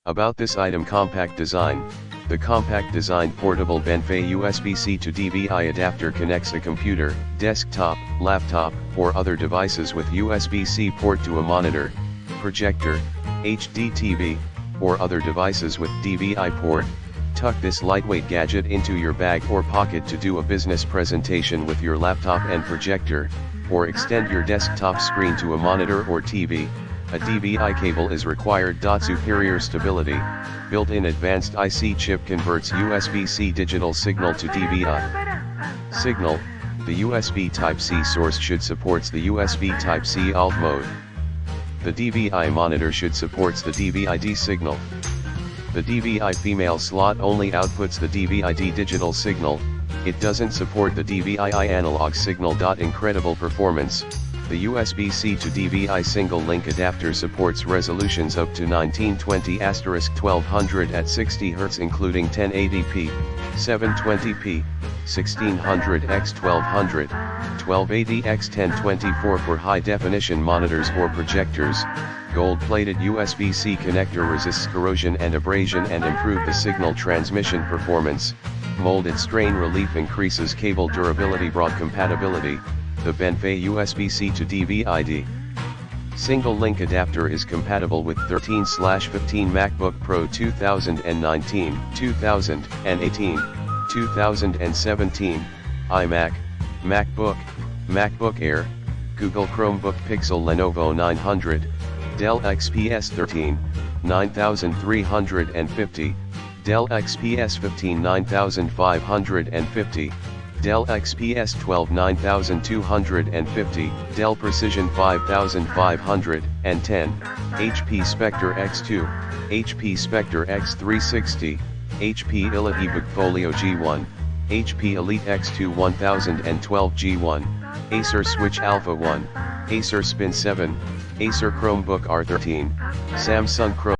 About this item: compact design. The compact design portable BENFEI USB-C to DVI adapter connects a computer, desktop, laptop, or other devices with USB-C port to a monitor, projector, HD TV, or other devices with DVI port. Tuck this lightweight gadget into your bag or pocket to do a business presentation with your laptop and projector, or extend your desktop screen to a monitor or TV. A DVI cable is required. Superior stability. Built-in advanced IC chip converts USB-C digital signal to DVI signal. The USB Type-C source should supports the USB Type-C alt mode. The DVI monitor should supports the DVI-D signal. The DVI female slot only outputs the DVI-D digital signal. It doesn't support the DVI analog signal. Incredible performance. The USB-C to DVI single-link adapter supports resolutions up to 1920*1200 at 60 Hz including 1080p, 720p, 1600x1200, 1280x1024 for high-definition monitors or projectors. Gold-plated USB-C connector resists corrosion and abrasion and improves the signal transmission performance. Molded strain relief increases cable durability. Broad compatibility. The BENFEI USB-C to DVI-D single-link adapter is compatible with 13/15 MacBook Pro 2019, 2018, 2017, iMac, MacBook, MacBook Air, Google Chromebook Pixel, Lenovo 900, Dell XPS 13, 9350, Dell XPS 15 9550, Dell XPS 12 9250, Dell Precision 5510, HP Spectre X2, HP Spectre X360, HP Elite eBook Folio G1, HP Elite X2 1012 G1, Acer Switch Alpha 1, Acer Spin 7, Acer Chromebook R13, Samsung Chrome